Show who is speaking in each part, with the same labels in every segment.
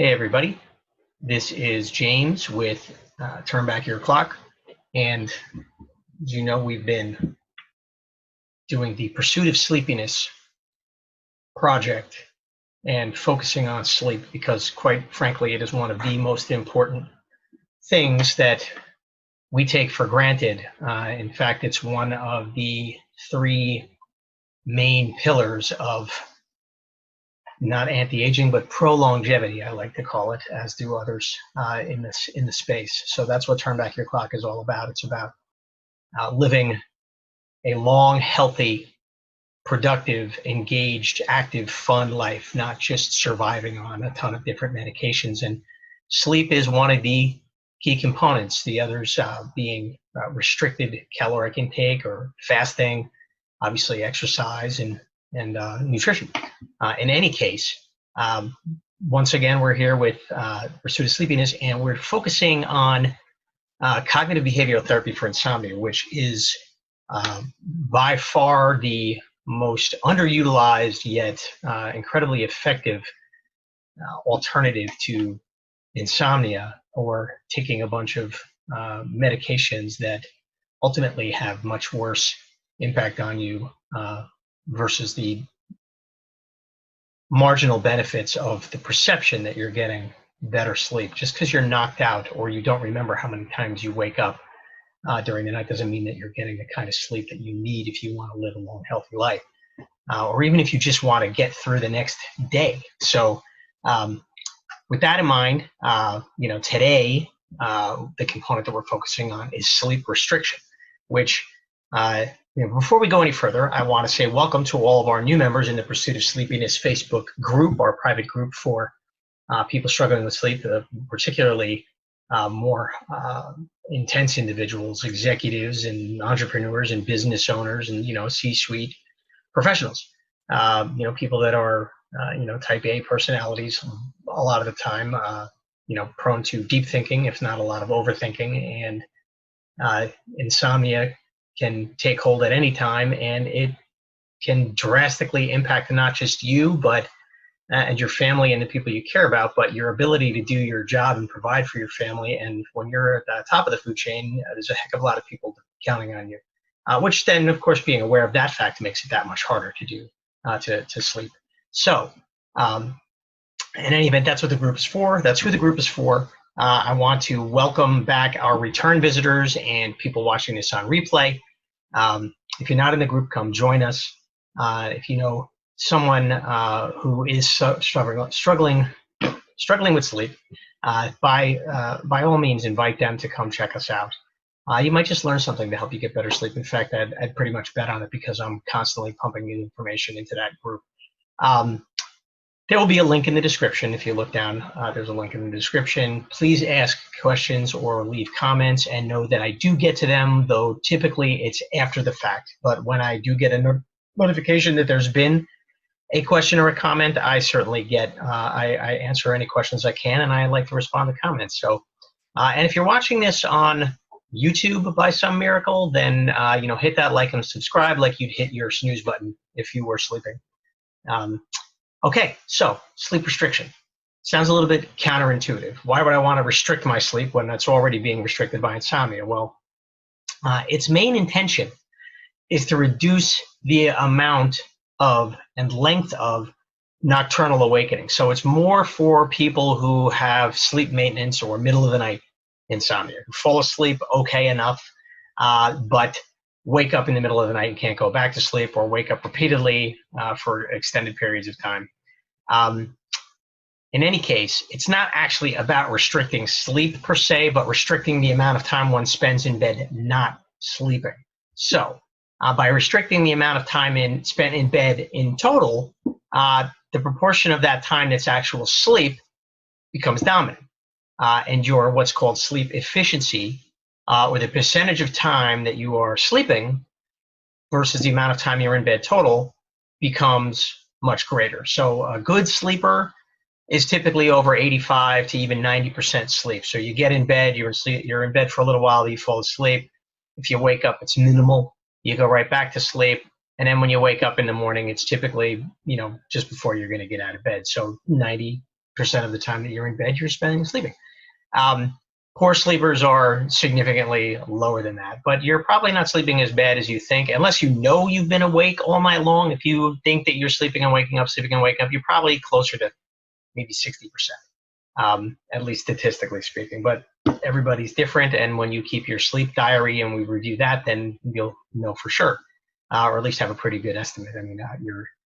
Speaker 1: Hey everybody, this is James with Turn Back Your Clock, and as you know, we've been doing the Pursuit of Sleepiness project and focusing on sleep because, quite frankly, it is one of the most important things that we take for granted. In fact, it's one of the three main pillars of not anti-aging, but pro-longevity, I like to call it, as do others in the space. So that's what Turn Back Your Clock is all about. It's about living a long, healthy, productive, engaged, active, fun life, not just surviving on a ton of different medications. And sleep is one of the key components, the others being restricted caloric intake or fasting, obviously exercise and nutrition. In any case, once again, we're here with Pursuit of Sleepiness, and we're focusing on cognitive behavioral therapy for insomnia, which is by far the most underutilized yet incredibly effective alternative to insomnia, or taking a bunch of medications that ultimately have much worse impact on you versus the marginal benefits of the perception that you're getting better sleep. Just because you're knocked out or you don't remember how many times you wake up during the night doesn't mean that you're getting the kind of sleep that you need if you want to live a long, healthy life, or even if you just want to get through the next day. So with that in mind, today, the component that we're focusing on is sleep restriction, which before we go any further, I want to say welcome to all of our new members in the Pursuit of Sleepiness Facebook group, our private group for people struggling with sleep, particularly more intense individuals, executives and entrepreneurs and business owners and, C-suite professionals, people that are, type A personalities a lot of the time, prone to deep thinking, if not a lot of overthinking, and insomnia can take hold at any time, and it can drastically impact not just you, but and your family and the people you care about, but your ability to do your job and provide for your family. And when you're at the top of the food chain, there's a heck of a lot of people counting on you, which then, of course, being aware of that fact makes it that much harder to do, to sleep. So in any event, that's what the group is for. That's who the group is for. I want to welcome back our return visitors and people watching this on replay. If you're not in the group, come join us. If you know someone who is struggling with sleep, by all means, invite them to come check us out. You might just learn something to help you get better sleep. In fact, I'd pretty much bet on it because I'm constantly pumping new information into that group. There will be a link in the description. If you look down, there's a link in the description. Please ask questions or leave comments, and know that I do get to them, though typically it's after the fact. But when I do get a notification that there's been a question or a comment, I certainly get, I answer any questions I can, and I like to respond to comments. So, and if you're watching this on YouTube by some miracle, then, hit that like and subscribe like you'd hit your snooze button if you were sleeping. Okay, so sleep restriction. Sounds a little bit counterintuitive. Why would I want to restrict my sleep when that's already being restricted by insomnia? Well, its main intention is to reduce the amount of and length of nocturnal awakening. So it's more for people who have sleep maintenance or middle of the night insomnia, who fall asleep okay enough, but wake up in the middle of the night and can't go back to sleep, or wake up repeatedly for extended periods of time. In any case, it's not actually about restricting sleep per se, but restricting the amount of time one spends in bed not sleeping. So by restricting the amount of time spent in bed in total, the proportion of that time that's actual sleep becomes dominant. And your what's called sleep efficiency, or the percentage of time that you are sleeping versus the amount of time you're in bed total, becomes much greater. So a good sleeper is typically over 85 to even 90% sleep. So you get in bed, you're in bed for a little while, you fall asleep. If you wake up, it's minimal. You go right back to sleep. And then when you wake up in the morning, it's typically, just before you're going to get out of bed. So 90 of the time that you're in bed, you're spending sleeping. Poor sleepers are significantly lower than that, but you're probably not sleeping as bad as you think, unless you know you've been awake all night long. If you think that you're sleeping and waking up, you're probably closer to maybe 60%, at least statistically speaking. But everybody's different, and when you keep your sleep diary and we review that, then you'll know for sure, or at least have a pretty good estimate. I mean,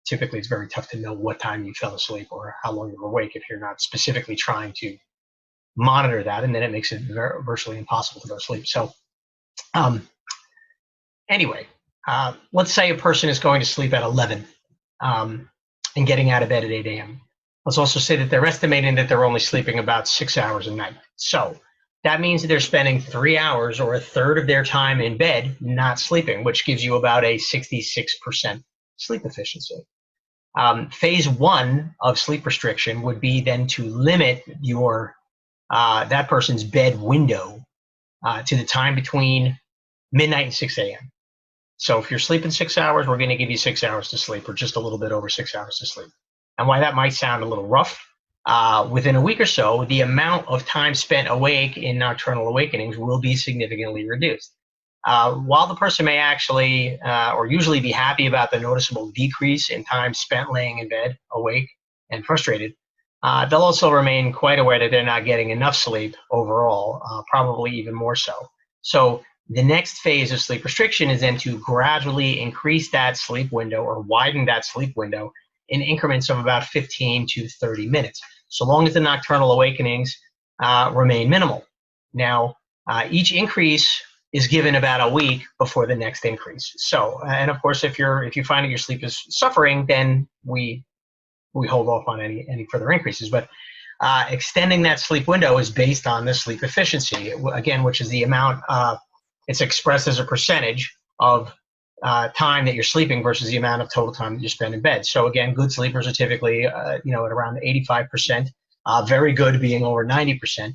Speaker 1: typically it's very tough to know what time you fell asleep or how long you were awake if you're not specifically trying to monitor that, and then it makes it virtually impossible to go to sleep. So anyway, let's say a person is going to sleep at 11 and getting out of bed at 8 a.m. Let's also say that they're estimating that they're only sleeping about 6 hours a night. So that means that they're spending 3 hours or a third of their time in bed not sleeping, which gives you about a 66% sleep efficiency. Phase 1 of sleep restriction would be then to limit your that person's bed window to the time between midnight and 6 a.m. So if you're sleeping 6 hours, we're going to give you 6 hours to sleep, or just a little bit over 6 hours to sleep. And why that might sound a little rough, within a week or so, the amount of time spent awake in nocturnal awakenings will be significantly reduced. While the person may actually or usually be happy about the noticeable decrease in time spent laying in bed, awake and frustrated, they'll also remain quite aware that they're not getting enough sleep overall, probably even more so. So the next phase of sleep restriction is then to gradually increase that sleep window or widen that sleep window in increments of about 15 to 30 minutes, so long as the nocturnal awakenings remain minimal. Now, each increase is given about a week before the next increase. So, and of course, if you find that your sleep is suffering, then we hold off on any further increases. But extending that sleep window is based on the sleep efficiency, again, which is the amount it's expressed as a percentage of time that you're sleeping versus the amount of total time that you spend in bed. So again, good sleepers are typically at around 85%, very good being over 90%.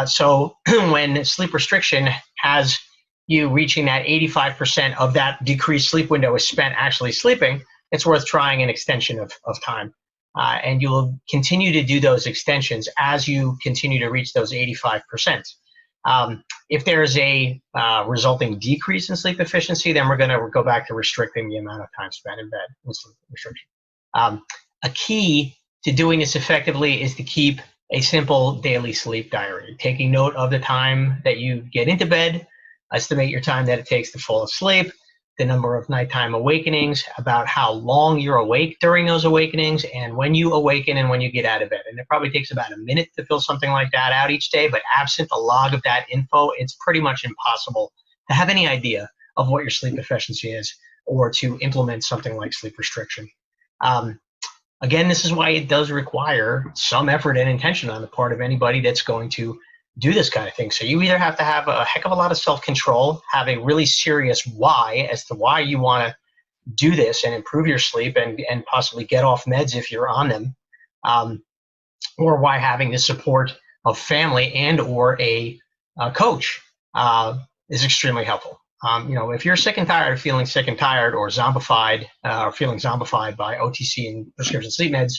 Speaker 1: So when sleep restriction has you reaching that 85% of that decreased sleep window is spent actually sleeping, it's worth trying an extension of time. And you'll continue to do those extensions as you continue to reach those 85%. If there's a resulting decrease in sleep efficiency, then we're going to go back to restricting the amount of time spent in bed with sleep restriction. A key to doing this effectively is to keep a simple daily sleep diary, taking note of the time that you get into bed, estimate your time that it takes to fall asleep, the number of nighttime awakenings, about how long you're awake during those awakenings, and when you awaken and when you get out of bed. And it probably takes about a minute to fill something like that out each day, but absent a log of that info, it's pretty much impossible to have any idea of what your sleep efficiency is or to implement something like sleep restriction. Again, this is why it does require some effort and intention on the part of anybody that's going to do this kind of thing. So you either have to have a heck of a lot of self-control, have a really serious why as to why you want to do this and improve your sleep and possibly get off meds if you're on them, or why having the support of family and or a coach is extremely helpful. If you're sick and tired of feeling sick and tired or zombified or feeling zombified by OTC and prescription sleep meds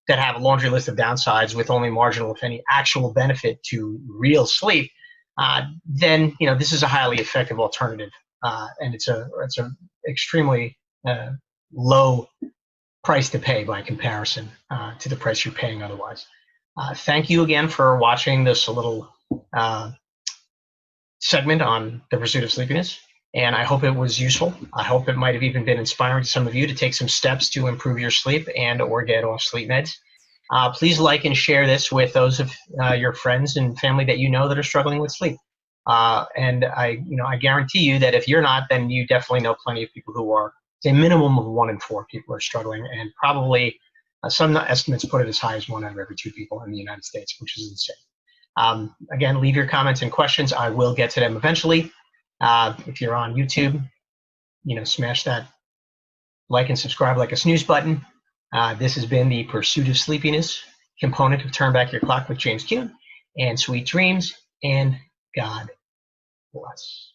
Speaker 1: that have a laundry list of downsides with only marginal, if any, actual benefit to real sleep, then this is a highly effective alternative, and it's a extremely low price to pay by comparison to the price you're paying otherwise. Thank you again for watching this little segment on the pursuit of sleepiness, and I hope it was useful. I hope it might have even been inspiring to some of you to take some steps to improve your sleep and or get off sleep meds. Please like and share this with those of your friends and family that you know that are struggling with sleep. And I guarantee you that if you're not, then you definitely know plenty of people who are. It's a minimum of 1 in 4 people are struggling, and probably some estimates put it as high as 1 out of every 2 people in the United States, which is insane. Again, leave your comments and questions. I will get to them eventually. If you're on YouTube, smash that like and subscribe like a snooze button. This has been the Pursuit of Sleepiness component of Turn Back Your Clock with James Kuhn, and sweet dreams, and God bless.